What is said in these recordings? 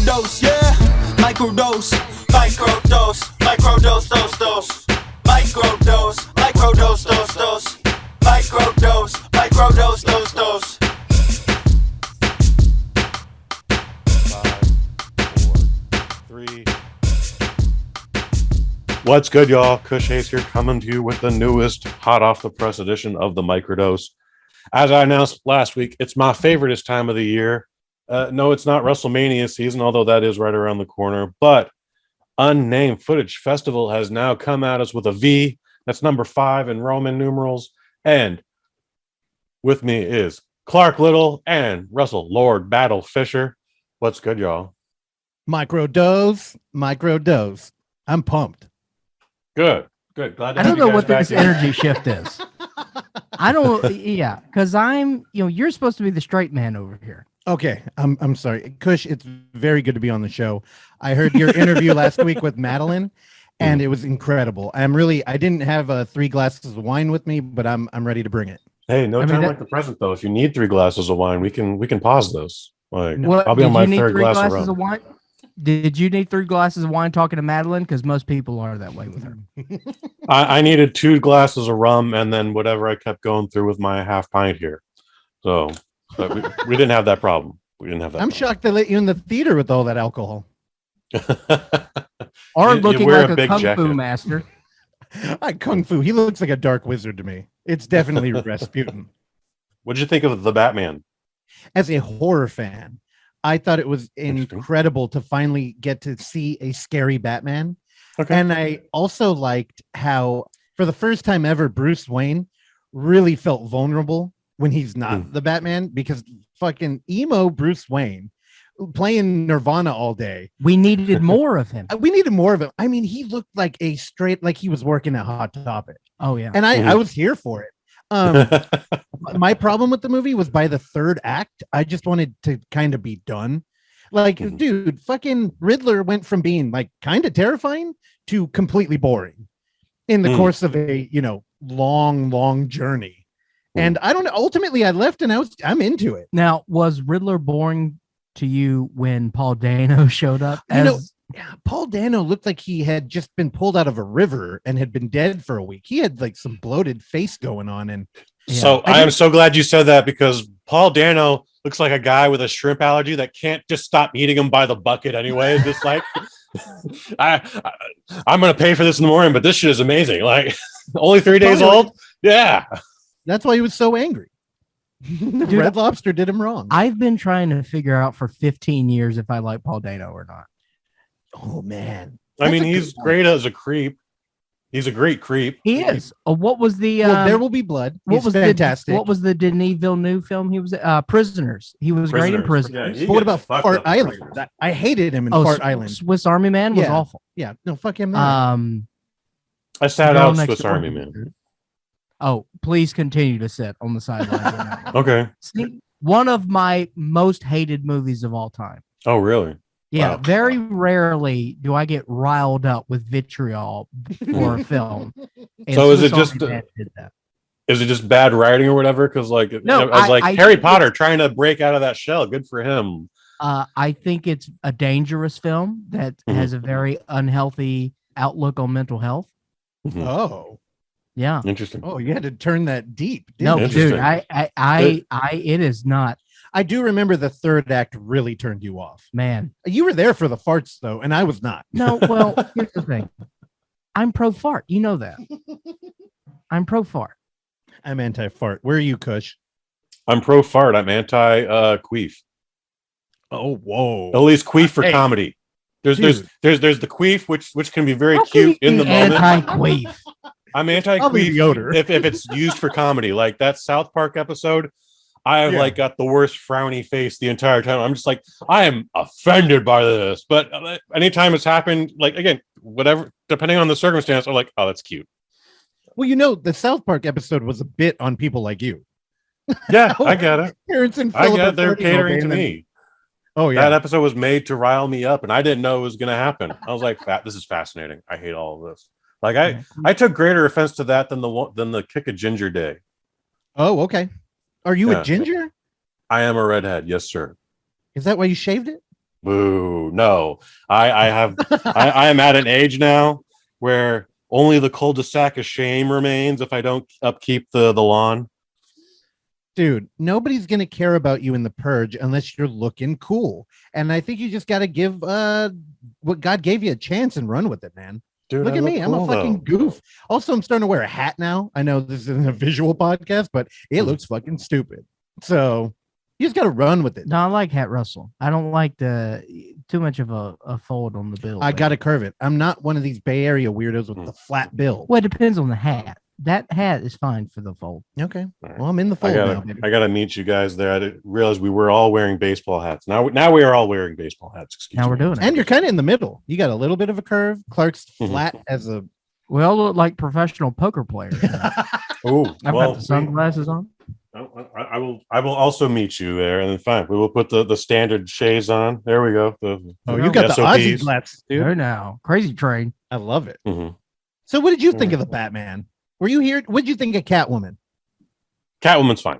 Microdose, yeah. Microdose, microdose, microdose, dose. Microdose, microdose, dose. Microdose, microdose, dose. 5, 4, 3. What's good, y'all? Kush Hayes here, coming to you with the newest hot off the press edition of the Microdose. As I announced last week, it's my favoriteest time of the year. No, it's not WrestleMania season, although that is right around the corner. But Unnamed Footage Festival has now come at us with a V. That's number 5 in Roman numerals. And with me is Clark Little and Russell Lord Battle Fischer. What's good, y'all? Microdose. I'm pumped. Good. Glad to I have don't you know guys what back this here. energy shift is. I don't, because you're supposed to be the straight man over here. Okay, I'm sorry, Kush. It's very good to be on the show. I heard your interview last week with Madeline, and it was incredible. I didn't have 3 glasses of wine with me, but I'm ready to bring it. Hey, time like the present though. If you need 3 glasses of wine, we can pause those. Like, I'll be on my 3rd glass of rum. Wine? Did you need 3 glasses of wine talking to Madeline? Because most people are that way with her. I needed 2 glasses of rum and then whatever I kept going through with my half pint here. So but we didn't have that problem. I'm shocked they let you in the theater with all that alcohol. Or looking like a kung jacket. fu master. Kung fu. He looks like a dark wizard to me. It's definitely Rasputin. What did you think of the Batman? As a horror fan, I thought it was incredible to finally get to see a scary Batman. Okay. And I also liked how, for the first time ever, Bruce Wayne really felt vulnerable when he's not the Batman, because fucking emo Bruce Wayne playing Nirvana all day. We needed more of him. I mean, he looked like like he was working at Hot Topic. Oh, yeah. And I was here for it. My problem with the movie was by the 3rd act, I just wanted to kind of be done. Like, dude, fucking Riddler went from being like kind of terrifying to completely boring in the course of a, long journey. And I don't know. Ultimately, I left and I'm into it. Now, was Riddler boring to you when Paul Dano showed up? Paul Dano looked like he had just been pulled out of a river and had been dead for a week. He had like some bloated face going on. And so I am so glad you said that, because Paul Dano looks like a guy with a shrimp allergy that can't just stop eating them by the bucket anyway. Just like, I'm going to pay for this in the morning, but this shit is amazing. Like, only 3 days old. Yeah. That's why he was so angry. Dude, Red Lobster did him wrong. I've been trying to figure out for 15 years if I like Paul Dano or not. Oh, man. I mean, he's great as a creep. He's a great creep. He is. What was the... There Will Be Blood. What was fantastic. What was the Denis Villeneuve film? He was Prisoners. He was great in Prisoners. Yeah, but what about Fart Island? I hated him in Fart Island. Swiss Army Man was awful. Yeah. No, fuck him. I sat out Swiss Army Man. Oh, please continue to sit on the sideline. Okay. See, one of my most hated movies of all time. Oh, really? Yeah. Wow. Very rarely do I get riled up with vitriol for a film. So is it just bad writing or whatever? Because I was Harry Potter trying to break out of that shell. Good for him. I think it's a dangerous film that has a very unhealthy outlook on mental health. Oh. Yeah. Interesting. Oh, you had to turn that deep. No, dude, it is not. I do remember the 3rd act really turned you off. Man. You were there for the farts though, and I was not. No, well, here's the thing. I'm pro fart. You know that. I'm pro fart. I'm anti fart. Where are you, Kush? I'm pro fart. I'm anti queef. Oh, whoa. At least queef for comedy. There's the queef, which can be very cute in the moment. Anti-queef. I'm anti-queef if it's used for comedy, like that South Park episode. I have got the worst frowny face the entire time. I'm just like, I am offended by this. But anytime it's happened, like, again, whatever, depending on the circumstance, I'm like, oh, that's cute. Well, the South Park episode was a bit on people like you. Yeah, I get it. Terrence and I get it. They're catering to me. Oh, yeah. That episode was made to rile me up, and I didn't know it was going to happen. I was like, this is fascinating. I hate all of this. Like, I took greater offense to that than the kick a ginger day. Oh, okay. Are you a ginger? I am a redhead. Yes, sir. Is that why you shaved it? Boo! No, I am at an age now where only the cul-de-sac of shame remains if I don't upkeep the lawn. Dude, nobody's gonna care about you in the purge unless you're looking cool. And I think you just got to give what God gave you a chance and run with it, man. Dude, Look I at me, I'm a cool, fucking though. goof. Also, I'm starting to wear a hat now. I know this isn't a visual podcast, but it Mhm. looks fucking stupid. So you just got to run with it. No, I like hat rustle. I don't like the too much of a fold on the bill. I there. got to curve it. I'm not one of these Bay Area weirdos with the flat bill. Well, it depends on the hat. That hat is fine for the fold. Okay. All right. Well, I'm in the fold now, baby. I gotta meet you guys there. I didn't realize we were all wearing baseball hats. Now we are all wearing baseball hats. Excuse Now me. we're doing it. And you're kind of in the middle. You got a little bit of a curve. Clark's Mhm. flat as a. We all look like professional poker players. Oh, I've well, got the sunglasses on. I will also meet you there, and then fine. We will put the standard shades on. There we go. Oh, you got the Aussie SOPs. glasses, dude. There now. Crazy train. I love it. Mhm. So, what did you think of the Batman? Were you here? What did you think of Catwoman? Catwoman's fine.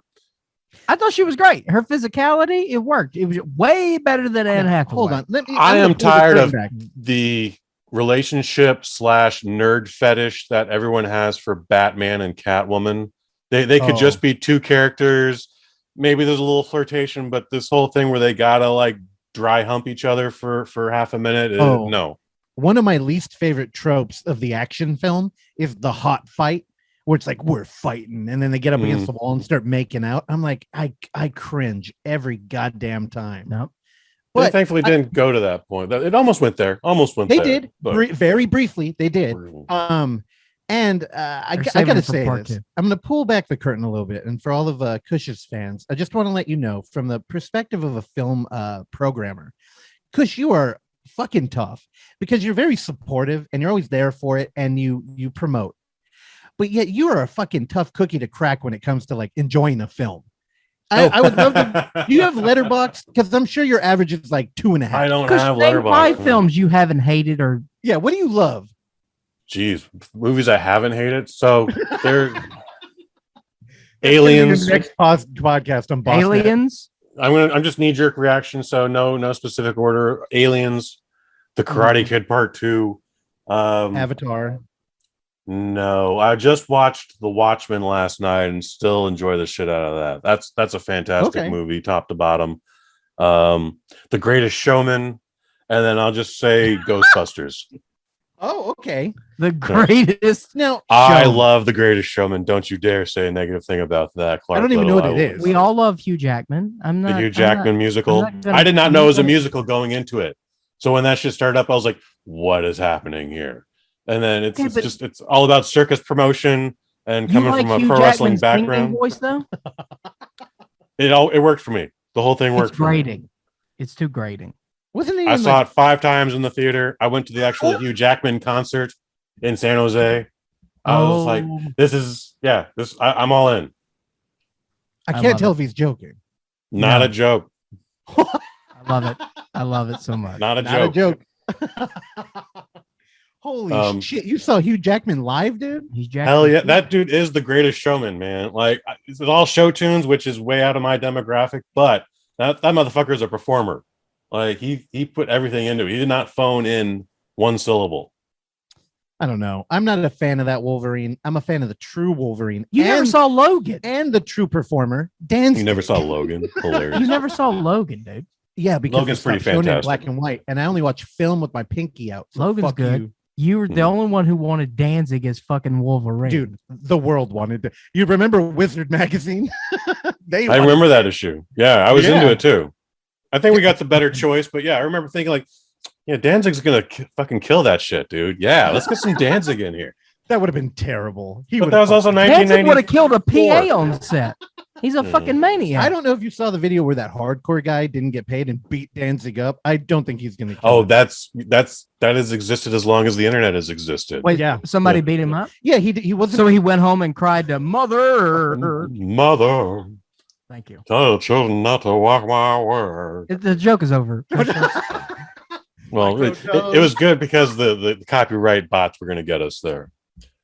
I thought she was great. Her physicality, it worked. It was way better than Anne Hathaway. Hold on. Let me. I I'm am gonna pull the tired curtain of back. the relationship / nerd fetish that everyone has for Batman and Catwoman. They could Oh. just be two characters. Maybe there's a little flirtation, but this whole thing where they gotta like dry hump each other for half a minute. Oh. No. One of my least favorite tropes of the action film is the hot fight, where it's like we're fighting, and then they get up against the wall and start making out. I'm like, I cringe every goddamn time. Nope. They But thankfully didn't go to that point. It almost went there. they there, did but- very briefly. They did. And I They're got saving to it for say part this. two. I'm going to pull back the curtain a little bit. And for all of Kush's fans, I just want to let you know from the perspective of a film programmer, Kush, you are fucking tough because you're very supportive and you're always there for it and you promote. But yet you are a fucking tough cookie to crack when it comes to like enjoying a film. I would love to. Do you have Letterboxd? Because I'm sure your average is like 2.5. I don't Because have name 5 Letterboxd. films you haven't hated or Yeah. What do you love? Jeez, movies I haven't hated. So they're Aliens. Your next podcast on BosNet. Aliens. I'm just knee jerk reaction. So no specific order. Aliens, The Karate Kid Part 2. Avatar. No, I just watched The Watchmen last night and still enjoy the shit out of that. That's a fantastic Okay. movie, top to bottom. The Greatest Showman, and then I'll just say Ghostbusters. Oh, okay. The greatest. Now I Show. love The Greatest Showman. Don't you dare say a negative thing about that. Clark I don't even know Little, what it will- is. We all love Hugh Jackman. I'm The not. Hugh Jackman musical. I'm not gonna- I did not I'm know not it was a gonna- musical going into it. So when that shit started up, I was like, "What is happening here?" And then Okay, but- it's all about circus promotion and You coming like from a Hugh pro wrestling Jackman's singing background. voice though? It worked for me. The whole thing worked. It's for me. grating. It's too grating. Wasn't he? I in, saw like, it 5 times in the theater. I went to the actual Hugh Jackman concert in San Jose. I was like, "This is I'm all in." I I can't love tell it. if he's joking. Not No. a joke. I love it. I love it so much. Not a Not joke. a joke. Holy Um, shit! You saw Hugh Jackman live, dude? He's Jackman. Hell yeah, that dude is the greatest showman, man. Like it's all show tunes, which is way out of my demographic, but that motherfucker is a performer. Like he put everything into it. He did not phone in one syllable. I don't know. I'm not a fan of that Wolverine. I'm a fan of the true Wolverine. You never saw Logan. and the true performer, Dan. You never saw Logan. Hilarious. You never saw Logan, dude. Yeah, because Logan's they stopped pretty showing it in fantastic. black and white, and I only watch film with my pinky out. So Logan's fuck good. you. You were the only one who wanted Danzig as fucking Wolverine. Dude. The world wanted to. You remember Wizard magazine? I wanted- remember that issue. Yeah, I was Yeah. into it too. I think we got the better choice, but yeah, I remember thinking like, yeah, Danzig's gonna fucking kill that shit, dude. Yeah, let's get some Danzig in here. That would have been terrible. He But would that was also Danzig would have 1990. killed a PA on set. He's a Mhm. fucking maniac. I don't know if you saw the video where that hardcore guy didn't get paid and beat Danzig up. I don't think he's going to. Oh, that has existed as long as the internet has existed. Wait, yeah. somebody Yeah. beat him up. Yeah, he wasn't. So he went home and cried to mother. Mother, Thank you. tell children not to walk my word. The joke is over. Well, it was good because the copyright bots were going to get us there.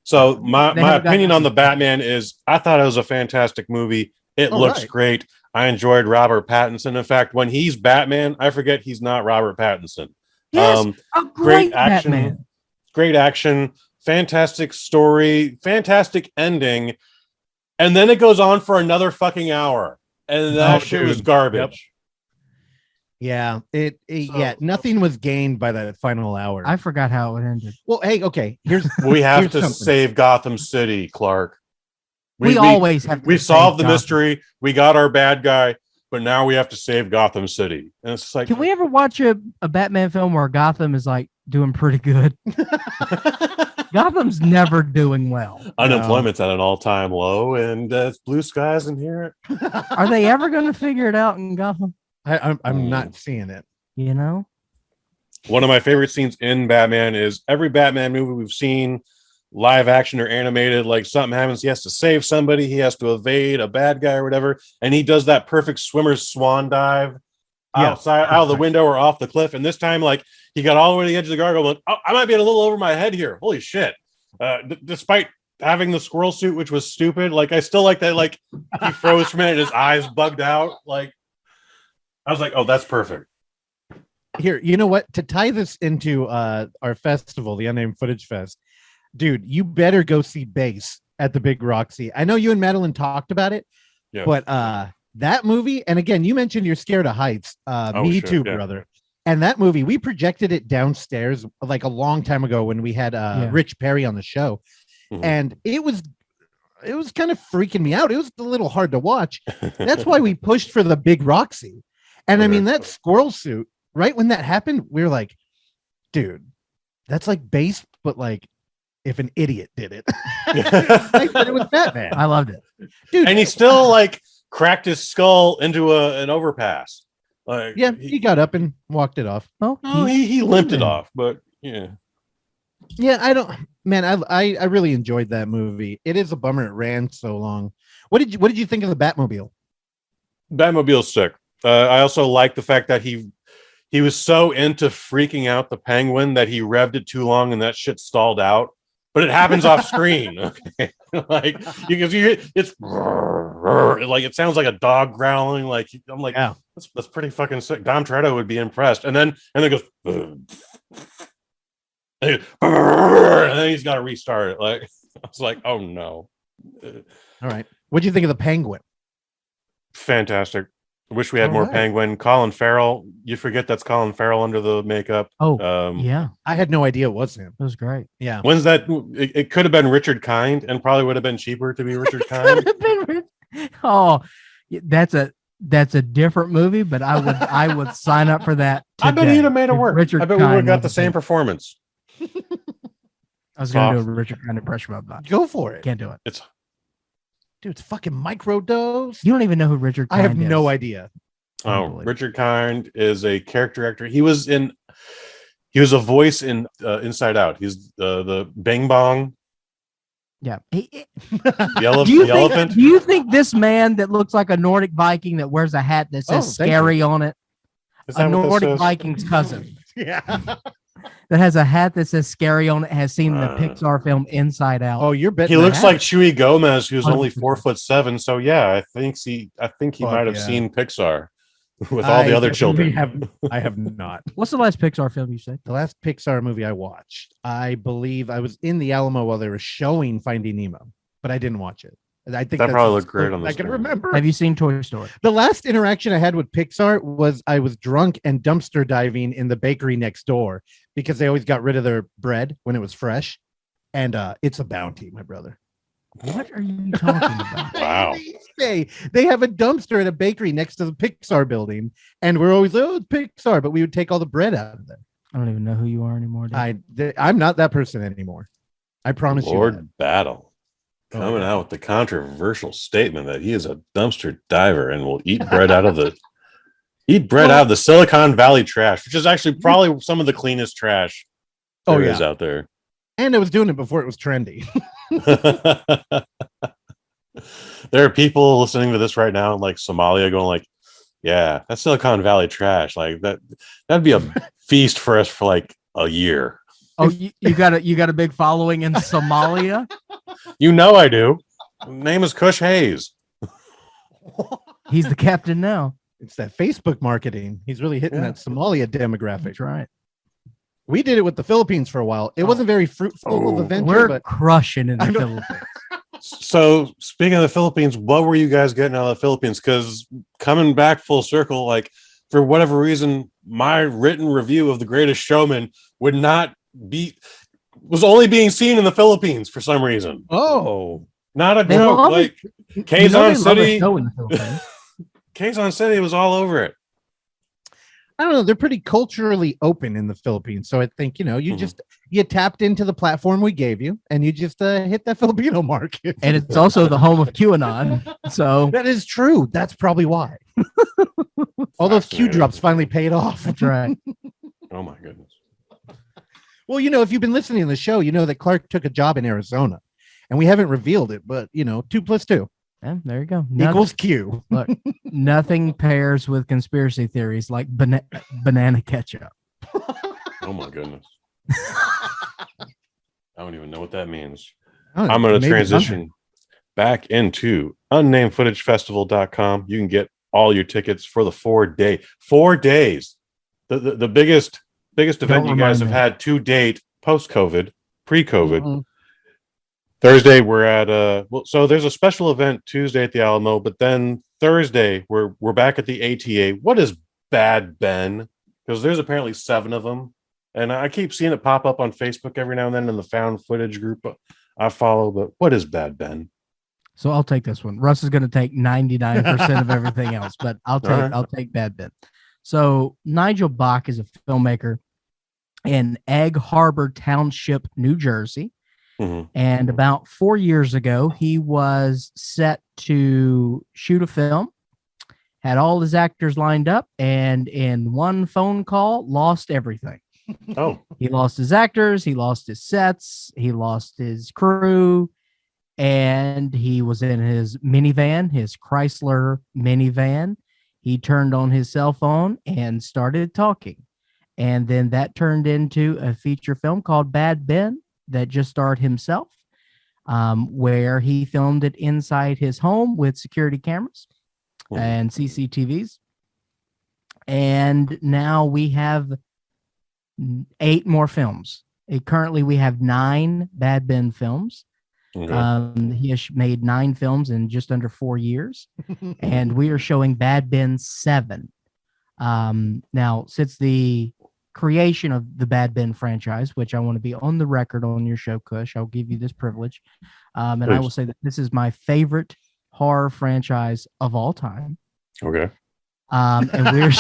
So my They haven't opinion gotten on the Batman is I thought it was a fantastic movie. It All looks right. great. I enjoyed Robert Pattinson. In fact, when he's Batman, I forget he's not Robert Pattinson. Yes, a great action, Batman. great action, fantastic story, fantastic ending, and then it goes on for another fucking hour, and that shit was garbage. Yeah, nothing was gained by that final hour. I forgot how it ended. Well, hey, okay, We have to something. save Gotham City, Clark. We always have to we save solved the Gotham. mystery. We got our bad guy, but now we have to save Gotham City. And it's like, Can we ever watch a Batman film where Gotham is like doing pretty good? Gotham's never doing well. Unemployment's at an all-time low, and it's blue skies in here. Are they ever going to figure it out in Gotham? I'm not seeing it. You know? One of my favorite scenes in Batman is every Batman movie we've seen, live action or animated, like something happens, he has to save somebody, he has to evade a bad guy or whatever, and he does that perfect swimmer's swan dive outside, out of the window or off the cliff. And this time, like, he got all the way to the edge of the gargoyle, like, oh, I might be a little over my head here. Holy shit. Despite having the squirrel suit, which was stupid, like, I still like that, like, he froze for a minute, his eyes bugged out. Like, I was like, oh, that's perfect. Here, you know what? To tie this into our festival, the Unnamed Footage Fest, dude, you better go see Base at the Big Roxy. I know you and Madeline talked about it, but that movie, and again, you mentioned you're scared of heights. Me too, brother. And that movie, we projected it downstairs like a long time ago when we had Rich Perry on the show, and it was kind of freaking me out. It was a little hard to watch. That's why we pushed for the Big Roxy. And I mean, that squirrel suit, right when that happened, we were like, dude, that's like Base, but like if an idiot did it. I said it was Batman. I loved it. Dude. And he still like cracked his skull into an overpass. Like, yeah, he got up and walked it off. Oh, he limped it off, but yeah. Yeah, I really enjoyed that movie. It is a bummer it ran so long. What did you think of the Batmobile? Batmobile's sick. I also like the fact that he was so into freaking out the Penguin that he revved it too long and that shit stalled out. But it happens off screen. Okay, like it's like it sounds like a dog growling. Like I'm like, yeah, that's pretty fucking sick. Dom Toretto would be impressed. And then it goes, and then he's got to restart it. Like I was like, oh no. All right, what do you think of the Penguin? Fantastic. Wish we had more Penguin. Colin Farrell. You forget that's Colin Farrell under the makeup. Oh, yeah. I had no idea it was him. It was great. Yeah. When's that? It could have been Richard Kind, and probably would have been cheaper to be Richard Kind. Oh, that's a different movie, but I would sign up for that today. I bet he'd have made it work. I bet we would have got the same performance. I was going to do a Richard Kind impression, but go for it. Can't do it. It's fucking Microdose. You don't even know who Richard Kind is. I have no idea. Oh, Richard Kind is a character actor. He was a voice in Inside Out. He's the Bing Bong. Yeah. The elephant. Do you think this man that looks like a Nordic Viking that wears a hat that says scary on it? A Nordic Viking's cousin. Yeah. That has a hat that says scary on it, has seen the Pixar film Inside Out. Oh, you're betting. He looks like Chewy Gomez, who's only 4'7". So yeah, I think he might have seen Pixar with all the other children. I have not. What's the last Pixar film you said? The last Pixar movie I watched, I believe I was in the Alamo while they were showing Finding Nemo, but I didn't watch it. I think that probably looked great on the I can remember. Have you seen Toy Story? The last interaction I had with Pixar was I was drunk and dumpster diving in the bakery next door because they always got rid of their bread when it was fresh. And it's a bounty, my brother. What are you talking about? Wow. They have a dumpster at a bakery next to the Pixar building. And we're always, it's Pixar, but we would take all the bread out of there. I don't even know who you are anymore. I'm not that person anymore. I promise you. Lord Battle. Coming out with the controversial statement that he is a dumpster diver and will eat bread out of the Silicon Valley trash, which is actually probably some of the cleanest trash there is out there. And I was doing it before it was trendy. There are people listening to this right now in like Somalia going like, yeah, that's Silicon Valley trash. Like that'd be a feast for us for like a year. Oh, you got a big following in Somalia? You know I do. Name is Kush Hayes. He's the captain now. It's that Facebook marketing. He's really hitting that Somalia demographic. That's right. We did it with the Philippines for a while. It wasn't very fruitful of a venture. We're but crushing in the Philippines. So speaking of the Philippines, what were you guys getting out of the Philippines? Because coming back full circle, like for whatever reason, my written review of The Greatest Showman was only being seen in the Philippines for some reason. Oh, not a joke. Like Quezon City, Quezon City was all over it. I don't know. They're pretty culturally open in the Philippines. So I think, you tapped into the platform we gave you and you just hit that Filipino market. And it's also the home of QAnon. So that is true. That's probably why. All those Q drops finally paid off. That's right. Oh my goodness. Well, if you've been listening to the show, you know that Clark took a job in Arizona and we haven't revealed it, but 2 + 2. Yeah, there you go. Equals Q. Look, nothing pairs with conspiracy theories like banana ketchup. Oh my goodness. I don't even know what that means. I'm going to transition back into UnnamedFootageFestival.com. You can get all your tickets for the 4 days. The biggest event you guys have had to date post-COVID, pre-COVID. Mm-hmm. Thursday we're at so there's a special event Tuesday at the Alamo, but then Thursday we're back at the ATA. What is Bad Ben? Because there's apparently 7 of them, and I keep seeing it pop up on Facebook every now and then in the found footage group I follow. But what is Bad Ben? So I'll take this one. Russ is going to take 99% of everything else, but I'll take Bad Ben. So Nigel Bach is a filmmaker in Egg Harbor Township, New Jersey. Mm-hmm. And about 4 years ago, he was set to shoot a film, had all his actors lined up, and in one phone call, lost everything. Oh, he lost his actors, he lost his sets, he lost his crew, and he was in his minivan, his Chrysler minivan. He turned on his cell phone and started talking. And then that turned into a feature film called Bad Ben that just starred himself, where he filmed it inside his home with security cameras and CCTVs. And now we have 8 more films. Currently, we have 9 Bad Ben films. Okay. He has made 9 films in just under 4 years, and we are showing Bad Ben 7. Now, since the creation of the Bad Ben franchise, which I want to be on the record on your show, Kush, I'll give you this privilege, and I will say that this is my favorite horror franchise of all time. Okay. And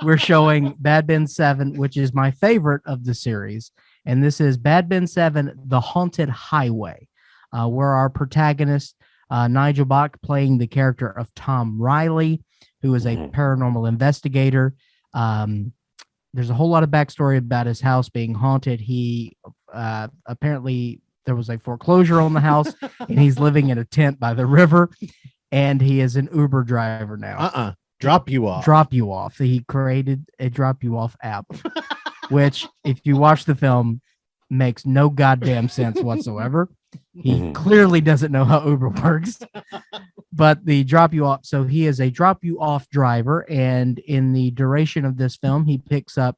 we're showing Bad Ben 7, which is my favorite of the series, and this is Bad Ben 7: The Haunted Highway, where our protagonist Nigel Bach, playing the character of Tom Riley, who is a paranormal investigator. There's a whole lot of backstory about his house being haunted. He apparently there was a foreclosure on the house, and he's living in a tent by the river, and he is an Uber driver now. Drop you off. Drop you off. He created a drop you off app, which, if you watch the film, makes no goddamn sense whatsoever. He clearly doesn't know how Uber works, but the drop you off. So he is a drop you off driver. And in the duration of this film, he picks up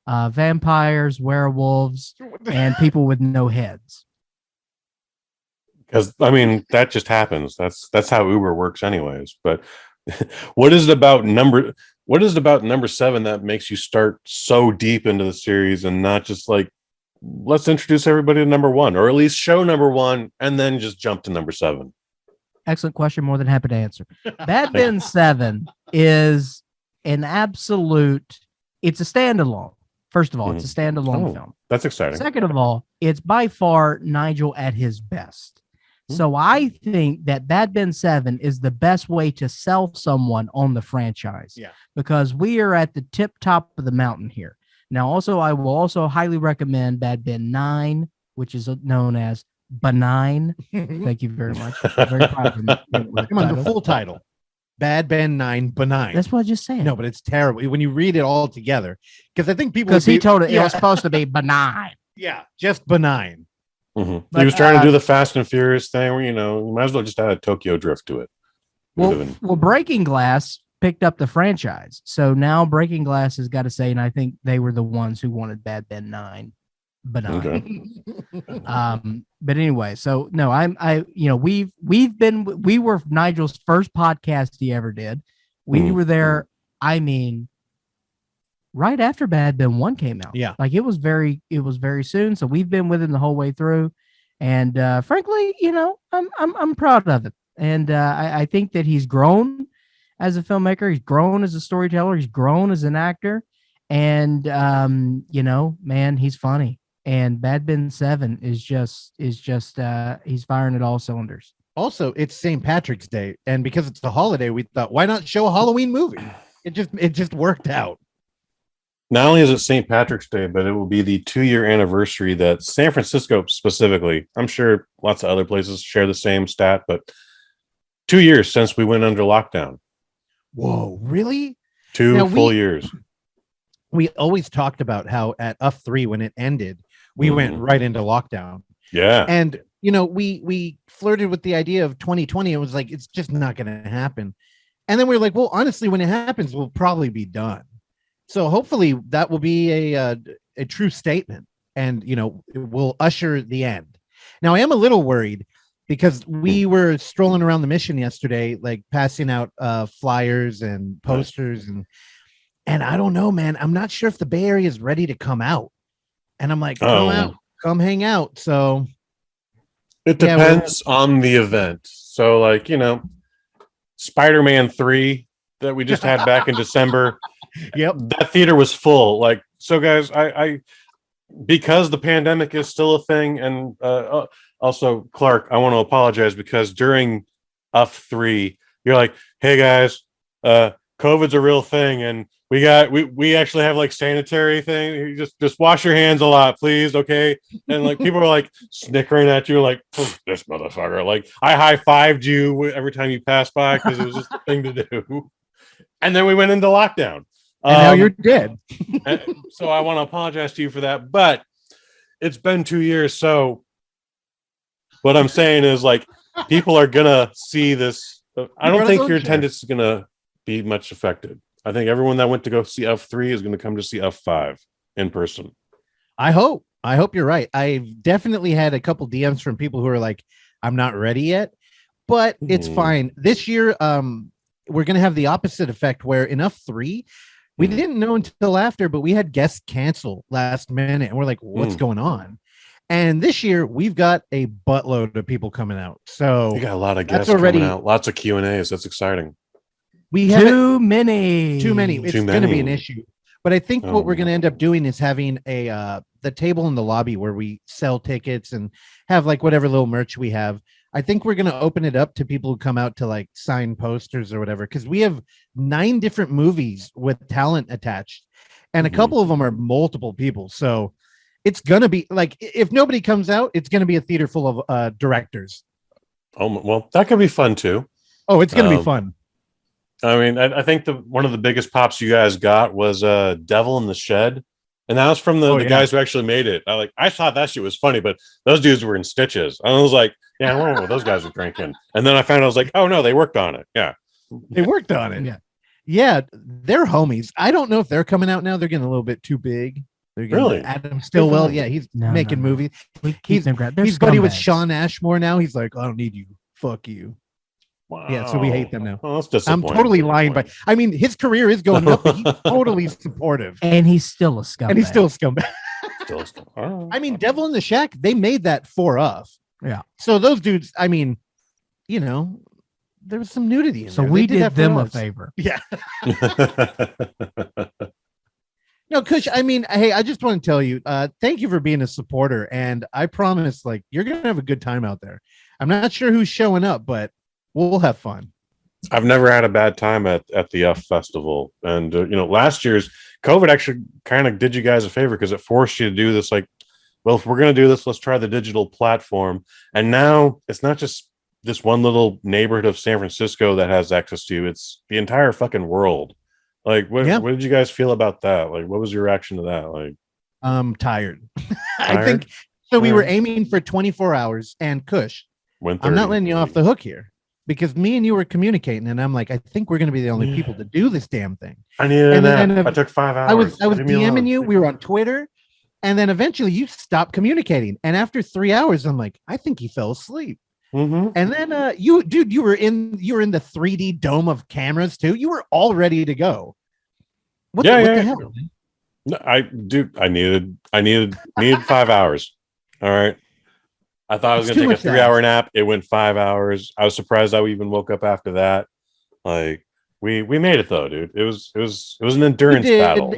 vampires, werewolves, and people with no heads. Because that just happens. That's how Uber works anyways. But what is it about number 7 that makes you start so deep into the series and not just like, let's introduce everybody to number 1, or at least show number 1 and then just jump to number 7? Excellent question. More than happy to answer. Bad Ben 7 is an absolute, it's a standalone. First of all, it's a standalone film. That's exciting. Second of all, it's by far Nigel at his best. So I think that Bad Ben 7 is the best way to sell someone on the franchise. Yeah. Because we are at the tip top of the mountain here. Now, also, I will also highly recommend Bad Ben 9, which is known as Benign. Thank you very much. I'm very proud of you. Come on, the full title. Bad Ben 9, Benign. That's what I just said. No, but it's terrible when you read it all together. Because I think people... Because he told it was supposed to be benign. Yeah, just benign. But, he was trying to do the Fast and Furious thing where, you might as well just add a Tokyo Drift to it. Well, Breaking Glass picked up the franchise, so now Breaking Glass has got to say, and I think they were the ones who wanted Bad Ben 9, benign. Okay. But anyway, so no, we were Nigel's first podcast he ever did. We were there. I mean, right after Bad Ben 1 came out. Yeah. Like it was very soon. So we've been with him the whole way through. And frankly, I'm proud of it. And I think that he's grown as a filmmaker, he's grown as a storyteller, he's grown as an actor. And man, he's funny. And Bad Ben 7 is just he's firing at all cylinders. Also, it's St. Patrick's Day, and because it's a holiday, we thought, why not show a Halloween movie? It just worked out. Not only is it St. Patrick's Day, but it will be the 2-year anniversary that San Francisco specifically, I'm sure lots of other places share the same stat, but 2 years since we went under lockdown. Whoa, really? 2 full years. We always talked about how at UF3, when it ended, we went right into lockdown. Yeah. And, we flirted with the idea of 2020. It was like, it's just not going to happen. And then we were like, well, honestly, when it happens, we'll probably be done. So hopefully that will be a true statement, and it will usher the end. Now I am a little worried because we were strolling around the Mission yesterday, like passing out flyers and posters, and I don't know, man. I'm not sure if the Bay Area is ready to come out. And I'm like, come out, come hang out. So it depends on the event. So like, Spider-Man 3 that we just had back in December. Yep. That theater was full. Like, so guys, I because the pandemic is still a thing. And also Clark, I want to apologize because during UF3, you're like, hey guys, COVID's a real thing. And we actually have like sanitary thing. You just wash your hands a lot, please. Okay. And like people are like snickering at you like, this motherfucker. Like I high-fived you every time you passed by because it was just a thing to do. And then we went into lockdown. And now you're dead. So I want to apologize to you for that, but it's been 2 years. So what I'm saying is like, people are going to see this. I don't think your attendance is going to be much affected. I think everyone that went to go see F3 is going to come to see F5 in person. I hope you're right. I've definitely had a couple DMs from people who are like, I'm not ready yet, but it's fine. This year, we're going to have the opposite effect where in F3, we didn't know until after, but we had guests cancel last minute. And we're like, what's going on? And this year we've got a buttload of people coming out. So you got a lot of guests coming out, lots of Q&As. That's exciting. We have too many. It's going to be an issue. But I think what we're going to end up doing is having the table in the lobby where we sell tickets and have like whatever little merch we have. I think we're going to open it up to people who come out to like sign posters or whatever, because we have 9 different movies with talent attached, and a couple of them are multiple people. So it's going to be like, if nobody comes out, it's going to be a theater full of directors. Oh, well, that could be fun too. Oh, it's going to be fun. I mean, I think one of the biggest pops you guys got was Devil in the Shed. And that was from the guys who actually made it. I thought that shit was funny, but those dudes were in stitches. I was like, yeah, I don't know what those guys were drinking. And then I found out, I was like, oh no, they worked on it. Yeah. They worked on it. Yeah. They're homies. I don't know if they're coming out now. They're getting a little bit too big. They're getting really? Adam Stillwell. Yeah. He's making movies. He's buddy with Sean Ashmore now. He's like, I don't need you. Fuck you. Wow. Yeah, so we hate them now. Oh, that's disappointing. I'm totally lying, but I mean, his career is going up, but he's totally supportive. And he's still a scumbag. I mean, Devil in the Shack, they made that for us. Yeah. So those dudes, I mean, there was some nudity in so there. We did them a favor. Yeah. No, Kush, I mean, hey, I just want to tell you, thank you for being a supporter. And I promise, like, you're going to have a good time out there. I'm not sure who's showing up, but we'll have fun. I've never had a bad time at the UF festival. And, last year's COVID actually kind of did you guys a favor because it forced you to do this. Like, well, if we're going to do this, let's try the digital platform. And now it's not just this one little neighborhood of San Francisco that has access to you. It's the entire fucking world. Like, what did you guys feel about that? Like, what was your reaction to that? Like, I'm tired. I think so. We were aiming for 24 hours, and Kush, I'm not letting you off the hook here. because me and you were communicating, and I'm like, I think we're going to be the only people to do this damn thing. I needed And a nap. then I took 5 hours. I was Leave me alone. DMing you. We were on Twitter, and then eventually you stopped communicating. And after 3 hours, I'm like, I think he fell asleep. Mhm. And then you were in the 3D dome of cameras too. You were all ready to go. What the hell? Man? No, I needed 5 hours. All right. I thought I was It's going to take too a much 3-hour nap. It went 5 hours. I was surprised I even woke up after that. Like we made it though, dude. It was an endurance battle.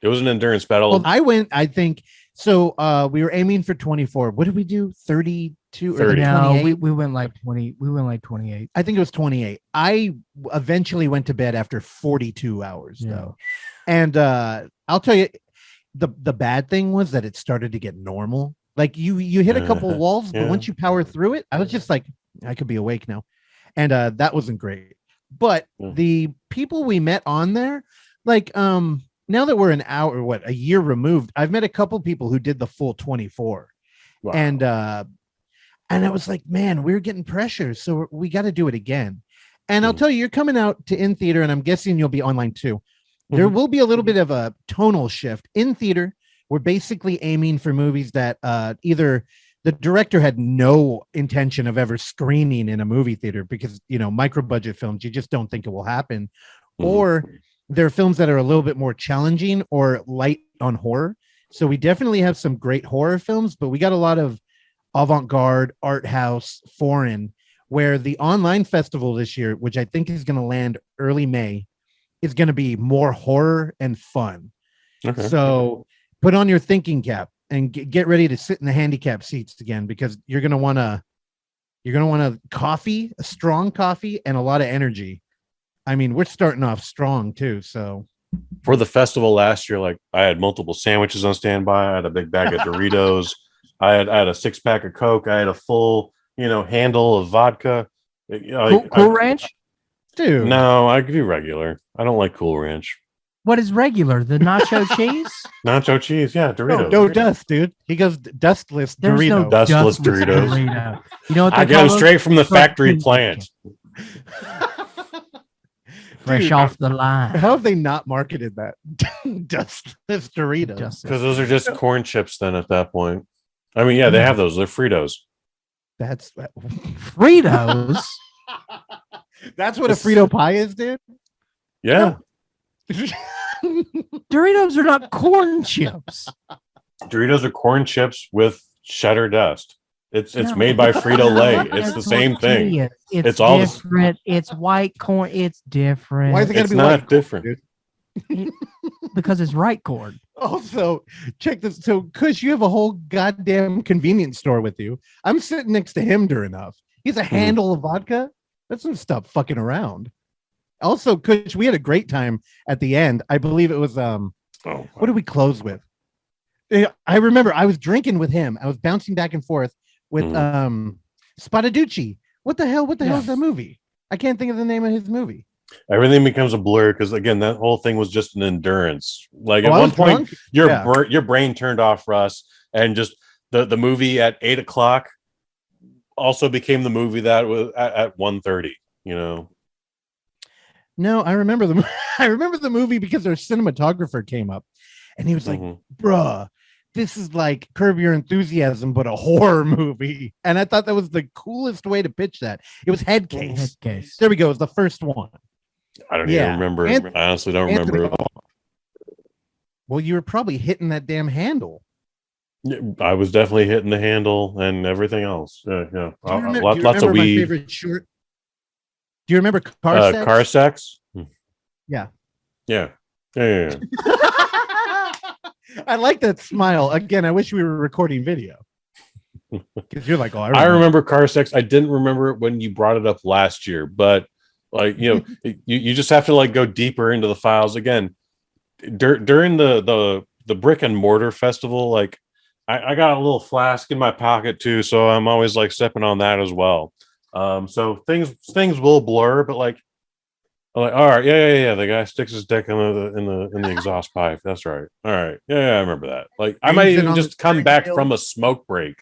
It was an endurance battle. Well, I think so. We were aiming for 24. What did we do? 32 or 30. No, 28? we went like 20. We went like 28. I think it was 28. I eventually went to bed after 42 hours though. And I'll tell you, the bad thing was that it started to get normal. Like you hit a couple walls, but once you power through it, I was just like, I could be awake now. And that wasn't great. But the people we met on there, like now that we're a year removed, I've met a couple people who did the full 24. Wow. And I was like, man, we're getting pressure, so we got to do it again. And I'll tell you, you're coming out to in theater, and I'm guessing you'll be online too. There will be a little bit of a tonal shift in theater. We're basically aiming for movies that either the director had no intention of ever screening in a movie theater because, micro budget films, you just don't think it will happen. Or there are films that are a little bit more challenging or light on horror. So we definitely have some great horror films, but we got a lot of avant-garde, art house, foreign, where the online festival this year, which I think is going to land early May, is going to be more horror and fun. Okay. So put on your thinking cap and get ready to sit in the handicap seats again, because you're going to want a coffee, a strong coffee, and a lot of energy. I mean, we're starting off strong too. So for the festival last year, like I had multiple sandwiches on standby. I had a big bag of Doritos. I had a 6-pack of Coke. I had a full, handle of vodka. Cool Ranch? Dude. No, I could do regular. I don't like Cool Ranch. What is regular? The nacho cheese? Nacho cheese, yeah, Doritos. No dust, dude. He goes dustless There's Dorito. No dustless Doritos. Dorito. You know what? I get them straight from the factory plant. Fresh off the line. How have they not marketed that? Dustless Doritos. Because those are just corn chips then at that point. I mean, yeah, they have those. They're Fritos. That's Fritos? That's what a Frito pie is, dude? Yeah. Doritos are not corn chips. Doritos are corn chips with cheddar dust. It's made by Frito-Lay. It's the same thing. It's all different. It's white corn. It's different. Why is it gotta be not white different? Because it's right corn. Also, check this. So, Kush, you have a whole goddamn convenience store with you. I'm sitting next to him during enough. He's a handle of vodka. That's some stuff fucking around. Also, Kush, we had a great time at the end. I believe it was what did we close with? I remember I was drinking with him. I was bouncing back and forth with Spadaducci. What the hell is that movie? I can't think of the name of his movie. Everything becomes a blur because again, that whole thing was just an endurance. Like at one point, your brain turned off, Russ, and just the movie at 8:00 also became the movie that was at 1:30. No, I remember the movie because their cinematographer came up, and he was like, "Bruh, this is like Curb Your Enthusiasm, but a horror movie." And I thought that was the coolest way to pitch that. It was Headcase. There we go. It was the first one. I don't even remember. I honestly don't remember. Well, you were probably hitting that damn handle. Yeah, I was definitely hitting the handle and everything else. Yeah. Lots of weed. My favorite short. Do you remember Car Sex? Car Sex? Yeah. Yeah. I like that smile. Again, I wish we were recording video. Because you're like, I remember Car Sex. I didn't remember it when you brought it up last year, but you just have to go deeper into the files again. During the brick and mortar festival, I got a little flask in my pocket too, so I'm always sipping on that as well. So things will blur, but I'm like, all right, yeah. The guy sticks his dick in the exhaust pipe. That's right. All right, yeah, I remember that. I might even just come back from a smoke break,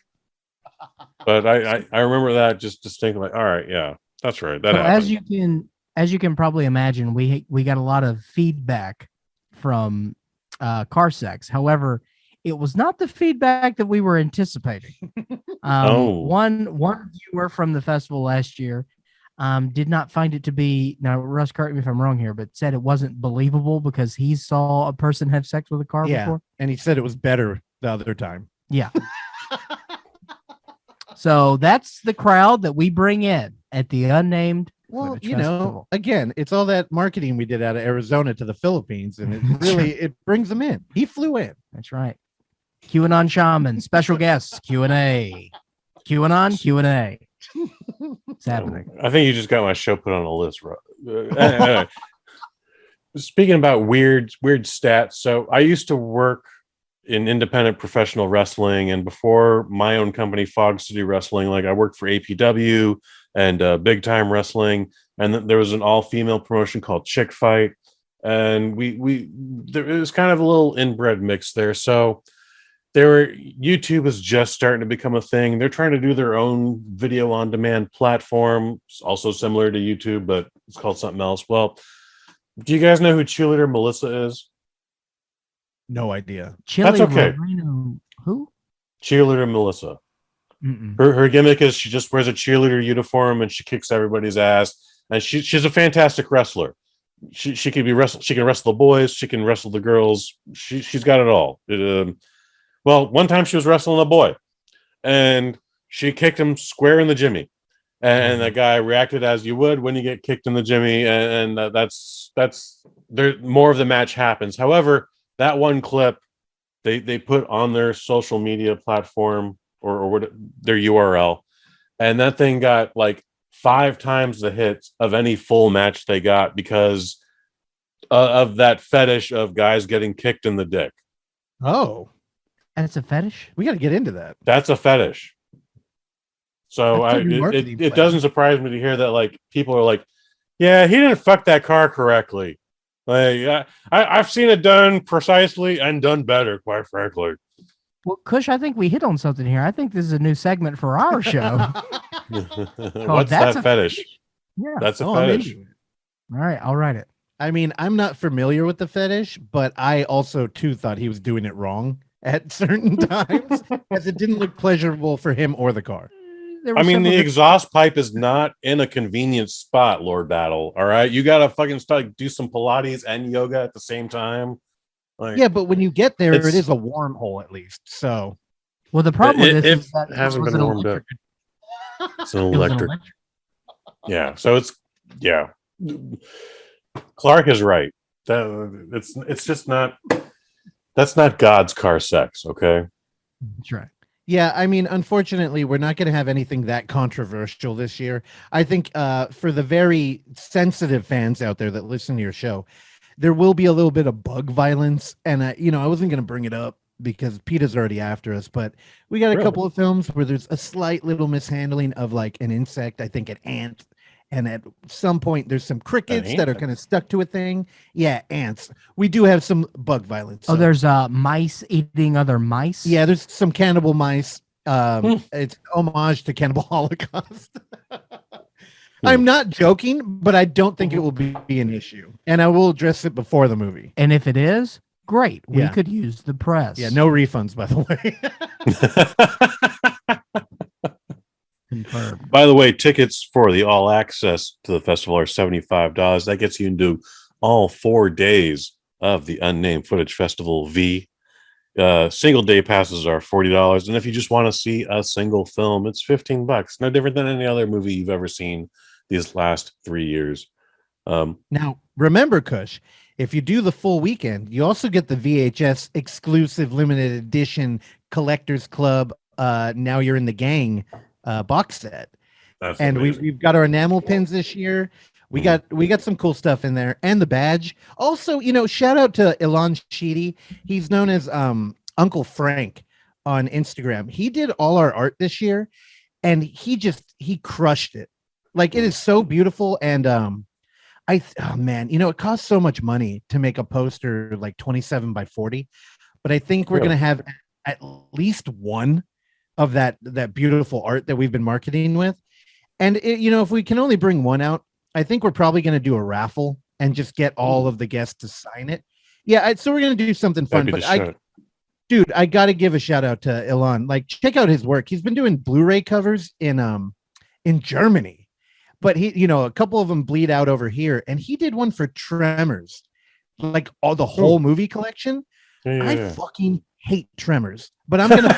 but I remember that just distinctly. All right, yeah. That's right. That So happened. as you can probably imagine, we got a lot of feedback from car sex. However, it was not the feedback that we were anticipating. One viewer from the festival last year did not find it to be, now Russ, correct me if I'm wrong here, but said it wasn't believable because he saw a person have sex with a car before. And he said it was better the other time. Yeah. So that's the crowd that we bring in at the Unnamed Well, Footage Festival. again, it's all that marketing we did out of Arizona to the Philippines, and it brings them in. He flew in. That's right. QAnon shaman, special guests, Q&A. QAnon, Q&A. It's happening. I think you just got my show put on a list, bro. Anyway, speaking about weird stats, so I used to work in independent professional wrestling, and before my own company, Fog City Wrestling, like I worked for APW and Big Time Wrestling, and there was an all-female promotion called Chick Fight, and it was kind of a little inbred mix there. So YouTube is just starting to become a thing. They're trying to do their own video on demand platform. It's also similar to YouTube, but it's called something else. Well, do you guys know who cheerleader Melissa is? No idea. That's okay. Marino, who? Cheerleader Melissa. Mm-mm. Her gimmick is she just wears a cheerleader uniform and she kicks everybody's ass. And she's a fantastic wrestler. She can she can wrestle the boys. She can wrestle the girls. She's got it all. Well, one time she was wrestling a boy, and she kicked him square in the jimmy, and the guy reacted as you would when you get kicked in the jimmy, and that's there. More of the match happens. However, that one clip they put on their social media platform or what their URL, and that thing got like 5 times the hits of any full match they got because of that fetish of guys getting kicked in the dick. Oh. That's a fetish? We got to get into that. That's a fetish. So it doesn't surprise me to hear that like people are like, yeah, he didn't fuck that car correctly. Like I've seen it done precisely and done better, quite frankly. Well, Kush, I think we hit on something here. I think this is a new segment for our show. What's that fetish? Yeah, that's a fetish. All right, I'll write it. I mean, I'm not familiar with the fetish, but I also too thought he was doing it wrong at certain times, as it didn't look pleasurable for him or the car. I mean, the exhaust pipe is not in a convenient spot, Lord Battle. All right, you gotta fucking do some Pilates and yoga at the same time. Like, yeah, but when you get there, it is a wormhole at least. So, well, the problem with this is that it hasn't been warmed up. It's an electric. Yeah, so Clark is right. It's just not. That's not God's car sex, okay? That's right. Yeah, I mean, unfortunately, we're not going to have anything that controversial this year. I think for the very sensitive fans out there that listen to your show, there will be a little bit of bug violence. And, I wasn't going to bring it up because PETA's already after us, but we got a couple of films where there's a slight little mishandling of like an insect, I think an ant. And at some point, there's some crickets that are kind of stuck to a thing. Yeah, ants. We do have some bug violence. So. Oh, there's mice eating other mice? Yeah, there's some cannibal mice. It's homage to Cannibal Holocaust. I'm not joking, but I don't think it will be an issue. And I will address it before the movie. And if it is, great. We could use the press. Yeah, no refunds, by the way. Confirmed. By the way, tickets for the all access to the festival are $75. That gets you into all 4 days of the Unnamed Footage Festival V. Single day passes are $40, and if you just want to see a single film, it's $15. No different than any other movie you've ever seen these last 3 years. Now, remember, Kush, if you do the full weekend, you also get the VHS exclusive limited edition Collectors Club. Now You're in the Gang. Box set. That's and we've got our enamel pins this year. We got some cool stuff in there and the badge. Also, shout out to Ilan Sheedy. He's known as Uncle Frank on Instagram. He did all our art this year and he crushed it. Like it is so beautiful. And it costs so much money to make a poster like 27 by 40, but I think we're gonna have at least one of that beautiful art that we've been marketing with. And if we can only bring one out, I think we're probably going to do a raffle and just get all of the guests to sign it. Yeah, so we're going to do something fun. But I got to give a shout out to Ilan. Like, check out his work. He's been doing Blu-ray covers in Germany, but he, a couple of them bleed out over here, and he did one for Tremors, like the whole movie collection. I fucking hate Tremors, but I'm gonna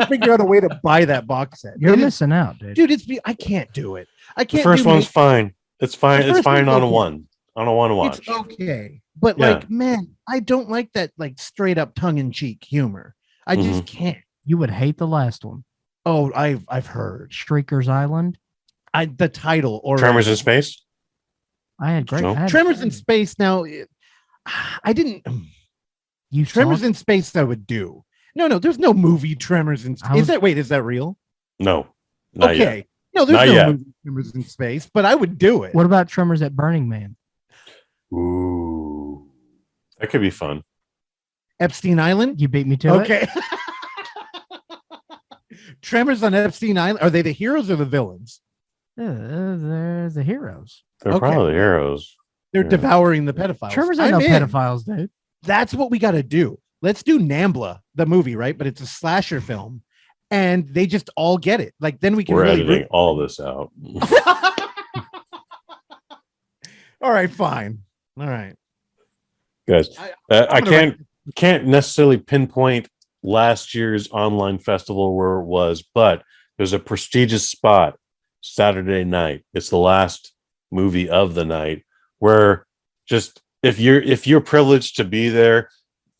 figure out a way to buy that box set. You're missing out, dude. I can't do it. I can't. The first one's fine. It's fine. It's fine on a one watch. It's okay, but like, man, I don't like that like straight up tongue in cheek humor. I just can't. You would hate the last one. Oh, I've heard Streaker's Island. The title or Tremors in Space. I had great Tremors in Space. Now, I didn't. Tremors in Space, I would do. No, there's no movie Tremors in Space. Is that real? No. Not okay. Yet. No, there's no movie Tremors in Space, but I would do it. What about Tremors at Burning Man? Ooh. That could be fun. Epstein Island? You beat me to it. Okay. Tremors on Epstein Island. Are they the heroes or the villains? They're the heroes. They're probably the heroes. They're devouring the pedophiles. Tremors ain't no pedophiles, dude. That's what we got to do. Let's do Nambla, the movie, right? But it's a slasher film, and they just all get it. Like, then we can. We're editing all this out. All right, fine. All right, guys. I can't necessarily pinpoint last year's online festival where it was, but there's a prestigious spot Saturday night. It's the last movie of the night where just if you're privileged to be there,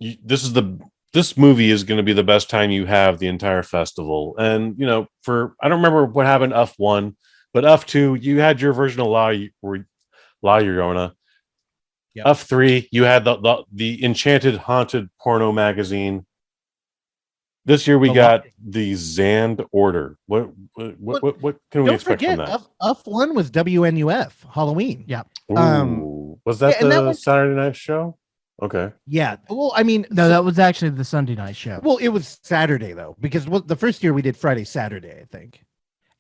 this movie is going to be the best time you have the entire festival. And I don't remember what happened UF 1, but UF 2 you had your version of La Llorona. Yep. UF 3 you had the Enchanted Haunted Porno magazine. This year we got the Zand Order. What can we expect from that? F1 was WNUF Halloween. Yeah. Was that the Saturday night show? Okay. Yeah. Well, I mean, no, that was actually the Sunday night show. Well, it was Saturday though, because the first year we did Friday, Saturday, I think.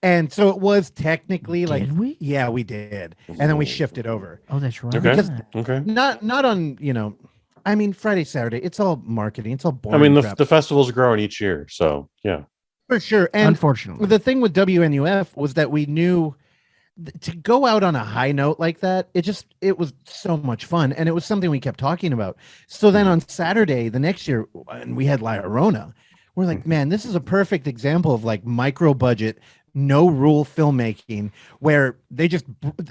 And so it was technically did we? Yeah, we did. And then we shifted over. Oh, that's right. Okay. Okay. Not on, I mean, Friday, Saturday, it's all marketing. It's all boring. I mean, the festival's growing each year. So, yeah. For sure. And unfortunately, the thing with WNUF was that we knew to go out on a high note like that, it was so much fun. And it was something we kept talking about. So then on Saturday, the next year, and we had La Llorona, we're like, man, this is a perfect example of like micro budget, no rule filmmaking where they just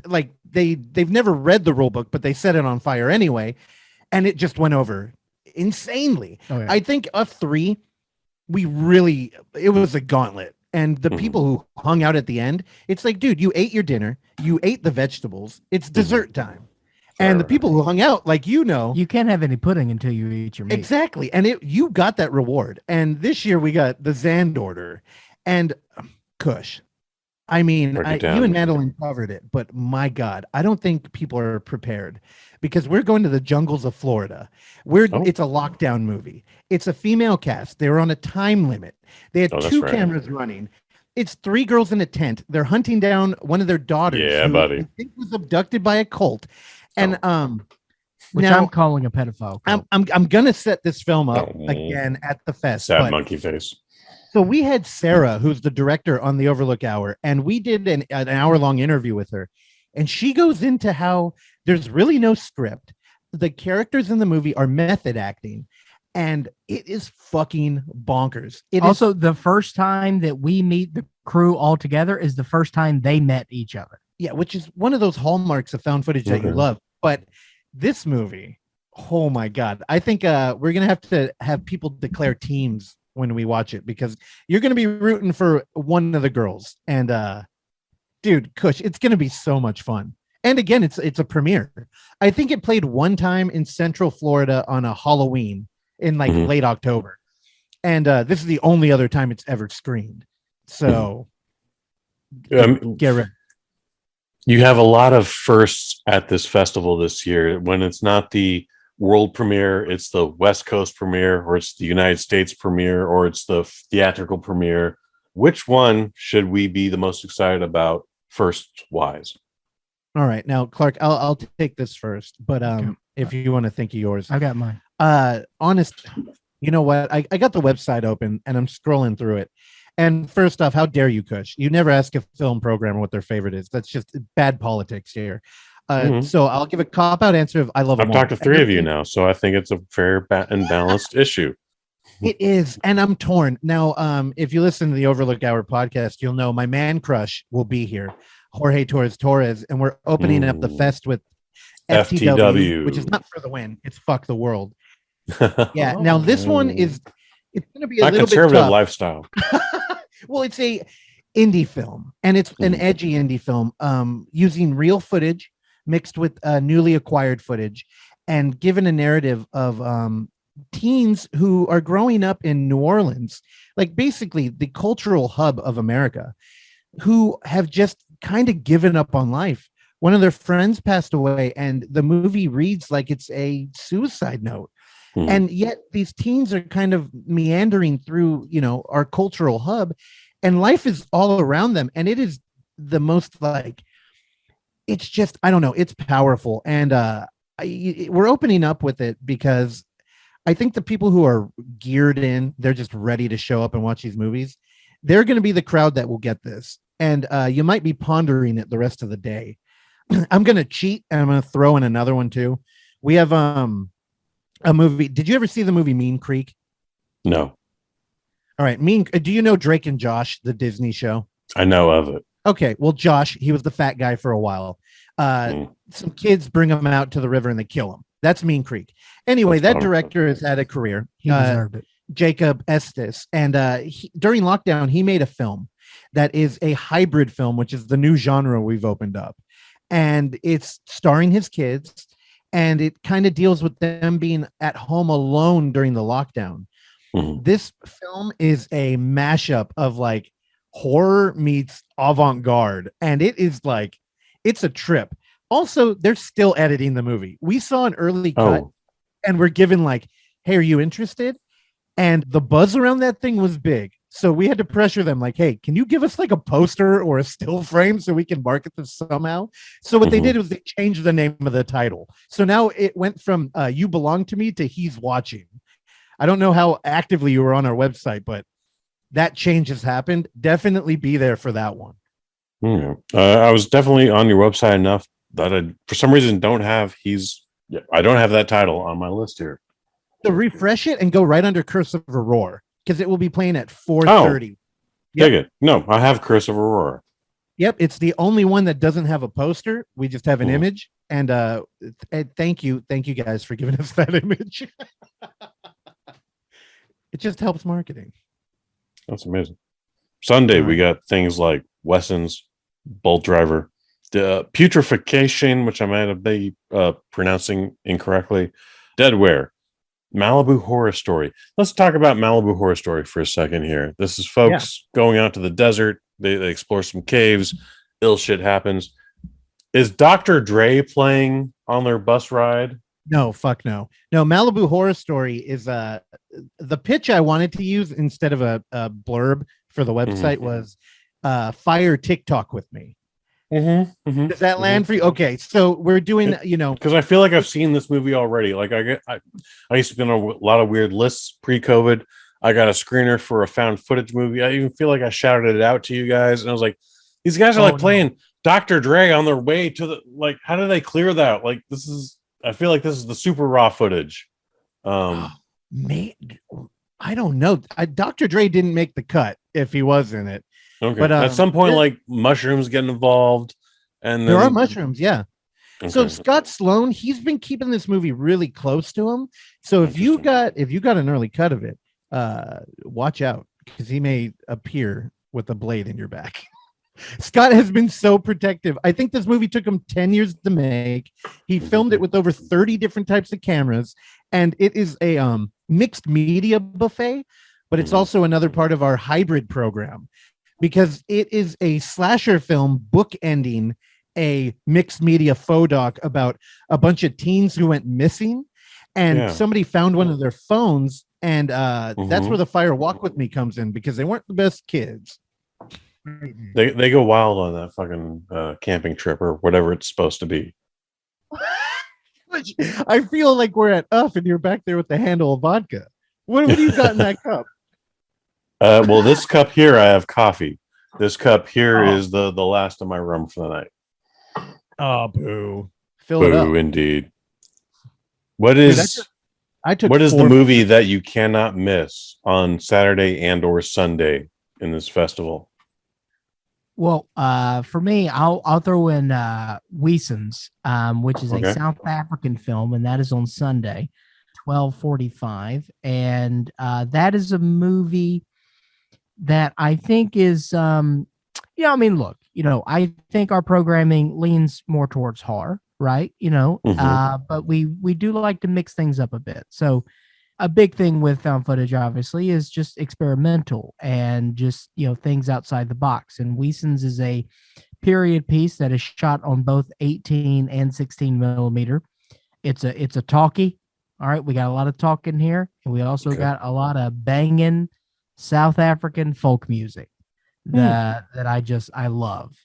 like, they've never read the rule book, but they set it on fire anyway. And it just went over insanely. Oh, yeah. I think F3, it was a gauntlet. And the people who hung out at the end, it's like, dude, you ate your dinner, you ate the vegetables, it's dessert time. And the people who hung out, like, you can't have any pudding until you eat your meat. Exactly. And you got that reward. And this year we got the Zand Order and Kush. I mean, you and Madeline covered it, but my God, I don't think people are prepared because we're going to the jungles of Florida. It's a lockdown movie. It's a female cast. They were on a time limit. They had two cameras running. It's 3 girls in a tent. They're hunting down one of their daughters. Yeah, buddy. I think was abducted by a cult. And which now, I'm calling a pedophile cult. I'm gonna set this film up again at the fest. Sad monkey face. So we had Sarah, who's the director on the Overlook Hour, and we did an hour-long interview with her. And she goes into how there's really no script. The characters in the movie are method acting, and it is fucking bonkers. The first time that we meet the crew all together is the first time they met each other. Yeah, which is one of those hallmarks of found footage that you love. But this movie, oh my God. I think we're going to have people declare teams when we watch it because you're going to be rooting for one of the girls. And dude, Kush, it's going to be so much fun. And again, it's a premiere. I think it played one time in Central Florida on a Halloween in like late October. And this is the only other time it's ever screened. So get ready. You have a lot of firsts at this festival this year. When it's not the world premiere, it's the West Coast premiere, or it's the United States premiere, or it's the theatrical premiere. which one should we be the most excited about first wise? All right, now Clark, I'll take this first, but Okay. if you want to think of yours, I got mine. honest, you know what? I got the website open and I'm scrolling through it. And first off, how dare you, Kush? You never ask a film programmer what their favorite is. That's just bad politics here. So I'll give a cop-out answer of I love them I've all. talked to three of you now, so I think it's a fair and balanced issue. It is, and I'm torn. Now, if you listen to the Overlook Hour podcast, you'll know my man crush will be here, Jorge Torres, and we're opening up the fest with FTW, which is not for the win. It's fuck the world. Yeah. Now this one it's going to be a little conservative bit tough. lifestyle. Well, it's a indie film, and it's an edgy indie film, using real footage mixed with newly acquired footage, and given a narrative of teens who are growing up in New Orleans, like basically the cultural hub of America, who have just kind of given up on life. One of their friends passed away, and the movie reads like it's a suicide note. And yet these teens are kind of meandering through, our cultural hub, and life is all around them. And it is the most it's just, I don't know, it's powerful. And we're opening up with it because I think the people who are geared in, they're just ready to show up and watch these movies. They're going to be the crowd that will get this. And you might be pondering it the rest of the day. I'm going to cheat, and I'm going to throw in another one too. We have a movie. Did you ever see the movie Mean Creek? No. All right. Do you know Drake and Josh, the Disney show? I know of it. Okay. Well, Josh, he was the fat guy for a while. Some kids bring him out to the river and they kill him. That's Mean Creek. Anyway, that director has had a career. He deserved it. Jacob Estes. And during lockdown, he made a film that is a hybrid film, which is the new genre we've opened up. And it's starring his kids. And it kind of deals with them being at home alone during the lockdown. This film is a mashup of horror meets avant-garde. And it is it's a trip. Also, they're still editing the movie. We saw an early cut and we're given hey, are you interested? And the buzz around that thing was big. So we had to pressure them hey, can you give us a poster or a still frame so we can market this somehow? So what they did was they changed the name of the title. So now it went from You Belong to Me to He's Watching. I don't know how actively you were on our website, but that change has happened. Definitely be there for that one. I was definitely on your website enough that I, for some reason, don't have that title on my list here. So refresh it and go right under Curse of Aurora, because it will be playing at 4:30. Dig it. No, I have Curse of Aurora. Yep, it's the only one that doesn't have a poster. We just have an image. And thank you guys for giving us that image. It just helps marketing. That's amazing. Sunday, we got things like Wesson's, Bolt Driver, the Putrefaction, which I might have been pronouncing incorrectly, Deadware, Malibu Horror Story. Let's talk about Malibu Horror Story for a second here. This is folks going out to the desert. They explore some caves. Ill shit happens. Is Dr. Dre playing on their bus ride? No, fuck no. No, Malibu Horror Story is the pitch I wanted to use instead of a blurb for the website was fire TikTok with me. Does that land for you? Okay, so we're doing, because I feel like I've seen this movie already. I used to be on a lot of weird lists pre-COVID. I got a screener for a found footage movie. I even feel like I shouted it out to you guys, and I was like, these guys are playing Dr. Dre on their way to the how do they clear that? I feel like this is the super raw footage. Man, I don't know. Dr. Dre didn't make the cut if he was in it. Okay. But at some point, mushrooms get involved, and there are mushrooms. Yeah. Okay. So Scott Sloan, he's been keeping this movie really close to him. So if you got an early cut of it, watch out, because he may appear with a blade in your back. Scott has been so protective. I think this movie took him 10 years to make. He filmed it with over 30 different types of cameras, and it is a mixed media buffet, but it's also another part of our hybrid program, because it is a slasher film bookending a mixed media faux doc about a bunch of teens who went missing, and somebody found one of their phones, and that's where the Fire Walk With Me comes in, because they weren't the best kids. They go wild on that fucking camping trip or whatever it's supposed to be. I feel like we're at Uff and you're back there with the handle of vodka. What do you got in that cup? Well, this cup here, I have coffee. This cup here is the last of my rum for the night. Oh, boo. Fill it up. Boo, indeed. What is I what is the movie that you cannot miss on Saturday and or Sunday in this festival? Well, for me, I'll throw in Weesens, which is a South African film, and that is on Sunday, 12:45, and that is a movie that I think is, I mean, look, I think our programming leans more towards horror, right? But we do like to mix things up a bit. So a big thing with found footage, obviously, is just experimental and just, things outside the box. And Weesens is a period piece that is shot on both 18 and 16 millimeter. It's a talkie. All right. We got a lot of talking here. And we also got a lot of banging South African folk music that I love.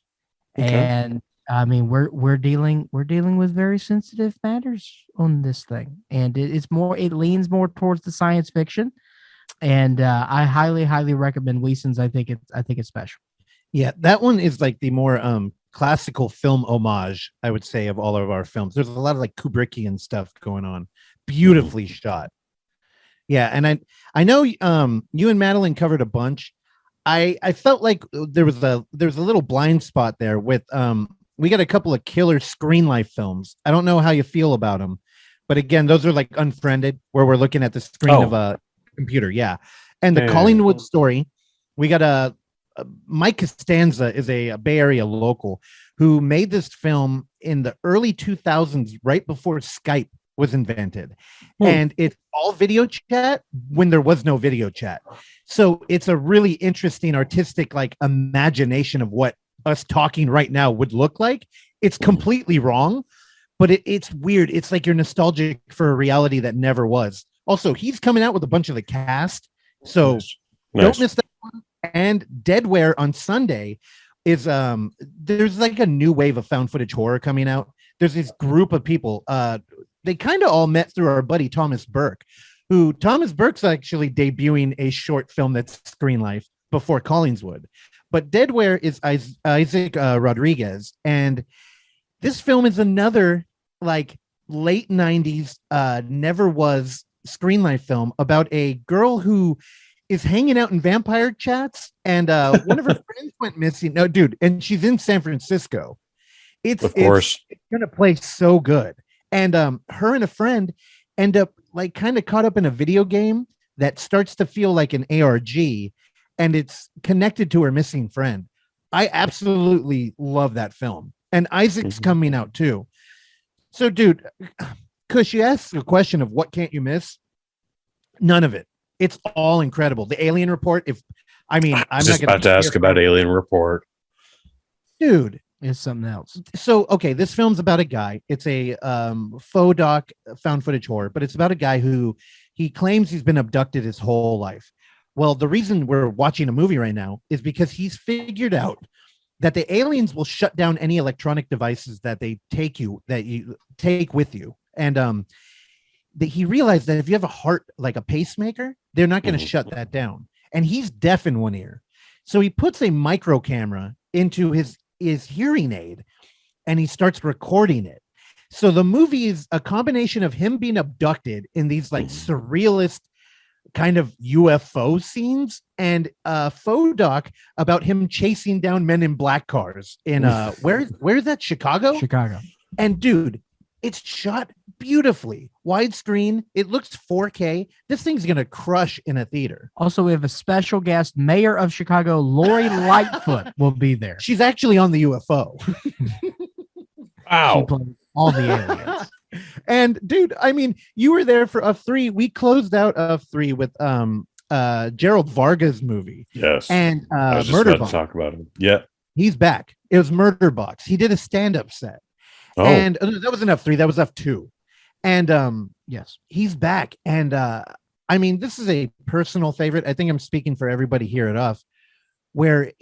Okay. And I mean, we're dealing with very sensitive matters on this thing, and it leans more towards the science fiction, and I highly recommend Weesens. I think it's special. Yeah, that one is like the more classical film homage, I would say, of all of our films. There's a lot of like Kubrickian stuff going on, beautifully shot. Yeah, and I know you and Madeline covered a bunch. I felt like there was a little blind spot there with we got a couple of killer screen life films. I don't know how you feel about them, but again, those are like Unfriended, where we're looking at the screen of a computer. Yeah. And the Collingwood Story, we got Mike Costanza is a Bay Area local who made this film in the early 2000s, right before Skype was invented. And it's all video chat when there was no video chat. So it's a really interesting artistic like imagination of what us talking right now would look like. It's completely wrong, but it's weird. It's like you're nostalgic for a reality that never was. Also, he's coming out with a bunch of the cast, so don't miss that one. And Deadware on Sunday is there's like a new wave of found footage horror coming out. There's this group of people. They kind of all met through our buddy Thomas Burke, who Thomas Burke's actually debuting a short film that's Screen Life before Collingswood. But Deadware is Isaac Rodriguez, and this film is another like late 90s never was Screen Life film about a girl who is hanging out in vampire chats, and one of her friends went missing. No, dude, and she's in San Francisco. It's gonna play so good. And her and a friend end up like kind of caught up in a video game that starts to feel like an ARG, and it's connected to her missing friend. I absolutely love that film. And Isaac's coming out too. So, dude, Kush, you asked the question of what can't you miss? None of it. It's all incredible. The Alien Report. I'm just not about to ask about Alien Report. Dude. It's something else. So, okay, this film's about a guy. It's a faux doc found footage horror, but it's about a guy who he claims he's been abducted his whole life. Well, the reason we're watching a movie right now is because he's figured out that the aliens will shut down any electronic devices that you take with you. And he realized that if you have a heart like a pacemaker, they're not going to shut that down. And he's deaf in one ear. So he puts a micro camera into his hearing aid and he starts recording it. So the movie is a combination of him being abducted in these like surrealist kind of UFO scenes and a faux doc about him chasing down men in black cars in where's that? Chicago. And dude, it's shot beautifully, widescreen. It looks 4K. This thing's gonna crush in a theater. Also, we have a special guest, Mayor of Chicago, Lori Lightfoot, will be there. She's actually on the UFO. Wow. She plays all the aliens. And dude, I mean, you were there for F3. We closed out F3 with Gerald Vargas movie. Yes. And I was just Murder about Box. to talk about him. Yeah. He's back. It was Murder Box. He did a stand-up set. Oh. And that was an F3. That was F2. And yes, he's back. And I mean, this is a personal favorite. I think I'm speaking for everybody here at UF, where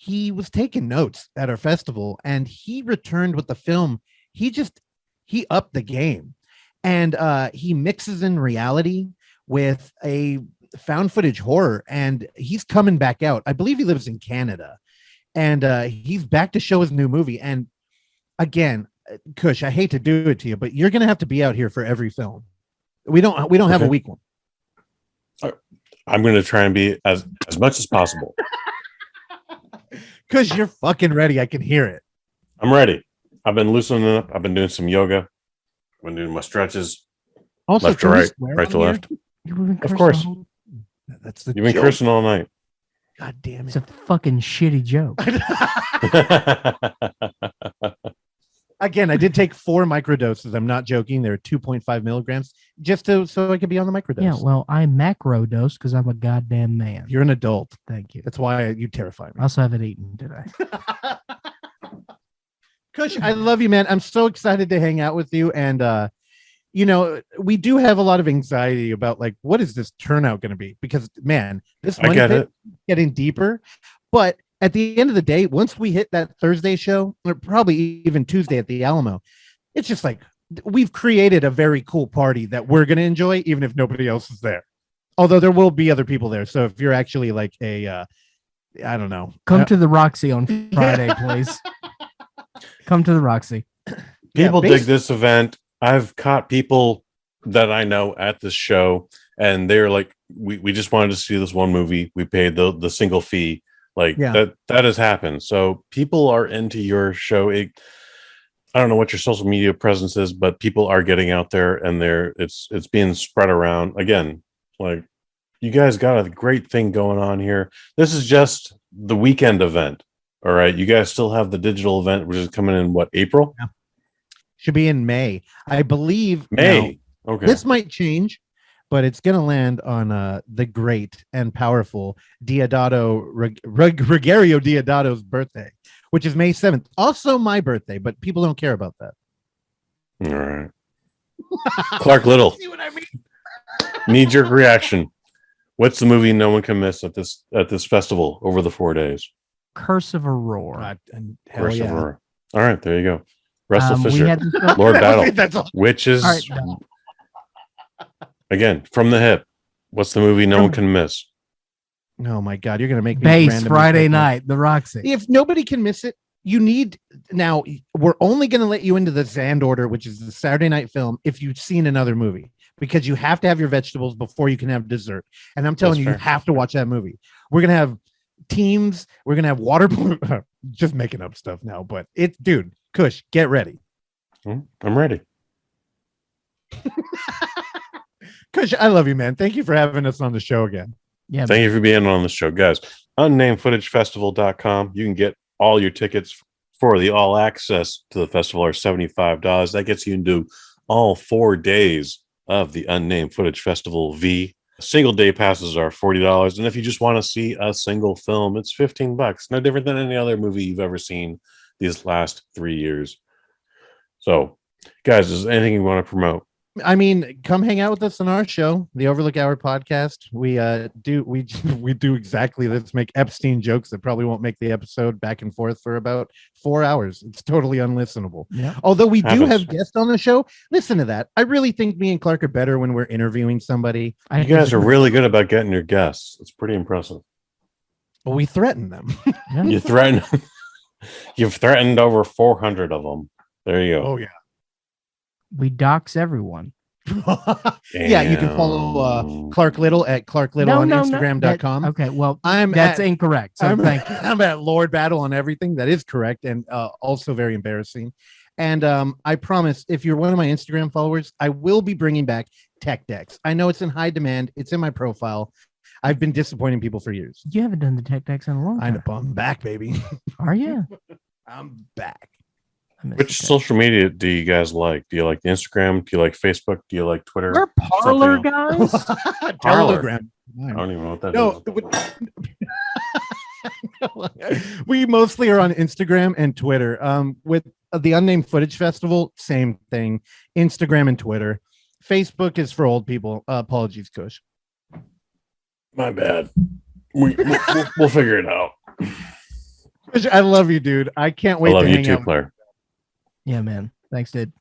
he was taking notes at our festival, and he returned with the film. He upped the game, and he mixes in reality with a found footage horror, and he's coming back out. I believe he lives in Canada, and he's back to show his new movie. And again, Kush, I hate to do it to you, but you're gonna have to be out here for every film. We don't have a weak one. I'm going to try and be as much as possible. Kush, you're fucking ready. I can hear it. I'm ready. I've been loosening up. I've been doing some yoga. I've been doing my stretches. Also, left to right, right to left. Of course. That's the You've been joke. cursing all night. God damn It's it. a fucking shitty joke. Again, I did take 4 microdoses. I'm not joking. They're 2.5 milligrams just so I could be on the microdose. Yeah, well, I macro dose because I'm a goddamn man. You're an adult. Thank you. That's why you terrify I me. also haven't eaten today. Kush, I love you, man. I'm so excited to hang out with you. And, we do have a lot of anxiety about like, what is this turnout going to be? Because, man, this I get it. getting deeper. But at the end of the day, once we hit that Thursday show, or probably even Tuesday at the Alamo, it's just like we've created a very cool party that we're going to enjoy, even if nobody else is there. Although there will be other people there. So if you're actually like I don't know. Come to the Roxy on Friday, please. Come to the Roxy. People dig this event. I've caught people that I know at this show, and they're like, we just wanted to see this one movie. We paid the single fee. Like that has happened. So people are into your show. I don't know what your social media presence is, but people are getting out there, and it's being spread around. Again, like, you guys got a great thing going on here. This is just the weekend event. All right. You guys still have the digital event, which is coming in April? Yeah. Should be in May. I believe May. Now, okay. This might change, but it's going to land on the great and powerful Diodato Rogerio Diodato's birthday, which is May 7th. Also my birthday, but people don't care about that. All right. Clark Little. See what I mean? Knee-jerk reaction. What's the movie no one can miss at this festival over the 4 days? Curse of Aurora. Hell yeah. All right, there you go. Russell Fischer, We had the Lord Battle, That's all. Witches. All right, Again, from the hip. What's the movie no one can miss? Oh my God, you're gonna make me Base randomly Friday pick one. night, the Roxy. If nobody can miss it, you need now. We're only gonna let you into the Zand order, which is the Saturday night film, if you've seen another movie, because you have to have your vegetables before you can have dessert. And I'm telling you, you have to watch that movie. We're gonna have teams. We're gonna have water. Just making up stuff now, but dude, Kush, get ready. I'm ready. Kush, I love you, man. Thank you for having us on the show again. Yeah. Thank you for being on the show, guys. UnnamedFootageFestival.com. You can get all your tickets for the all access to the festival are $75. That gets you into all 4 days of the Unnamed Footage Festival V. Single day passes are $40. And if you just want to see a single film, it's $15. No different than any other movie you've ever seen these last 3 years. So, guys, is there anything you want to promote? I mean, come hang out with us on our show, the Overlook Hour Podcast. We do exactly this. Make Epstein jokes that probably won't make the episode back and forth for about 4 hours. It's totally unlistenable. Yeah. Although we do have guests on the show. Listen to that. I really think me and Clark are better when we're interviewing somebody. You guys are really good about getting your guests. It's pretty impressive. Well, we threaten them. You threaten. You've threatened over 400 of them. There you go. Oh yeah. We dox everyone. Yeah, you can follow Clark Little at Clark Little on Instagram.com. Okay, well, I'm that's incorrect. So thank you. I'm at Lord Battle on everything. That is correct, and also very embarrassing. And I promise, if you're one of my Instagram followers, I will be bringing back Tech Decks. I know it's in high demand. It's in my profile. I've been disappointing people for years. You haven't done the tech decks in a long time. I'm back, baby. Are you? I'm back. Which social media do you guys like? Do you like the Instagram? Do you like Facebook? Do you like Twitter? We're Parlor guys. Telegram. I don't even know what that No, we mostly are on Instagram and Twitter. With the Unnamed Footage Festival, same thing. Instagram and Twitter. Facebook is for old people. Apologies, Kush. My bad. We'll figure it out. I love you, dude. I can't I wait love to you hang too, out. Claire. Yeah, man. Thanks, dude.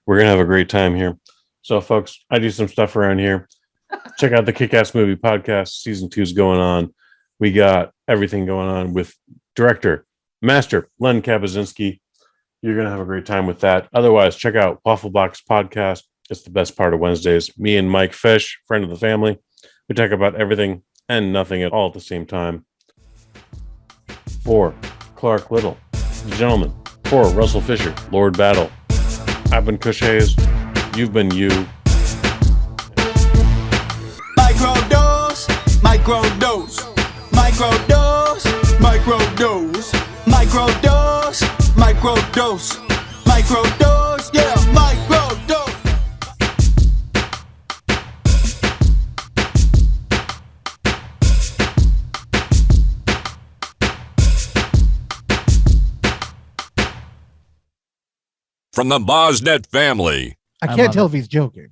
We're gonna have a great time here. So, folks, I do some stuff around here. Check out the Kick-Ass Movie Podcast. Season 2 is going on. We got everything going on with director, master Len Kabazinski. You're gonna have a great time with that. Otherwise, check out Waffle Box Podcast. It's the best part of Wednesdays. Me and Mike Fish, friend of the family, we talk about everything and nothing at all at the same time. For Clark Little, the gentleman. For Russell Fischer, Lord Battle. I've been Kush Hayes. You've been you. Microdose, microdose, microdose, microdose, microdose, microdose, microdose, yeah, microdose. From the BosNet family. I I can't love tell it. if he's joking.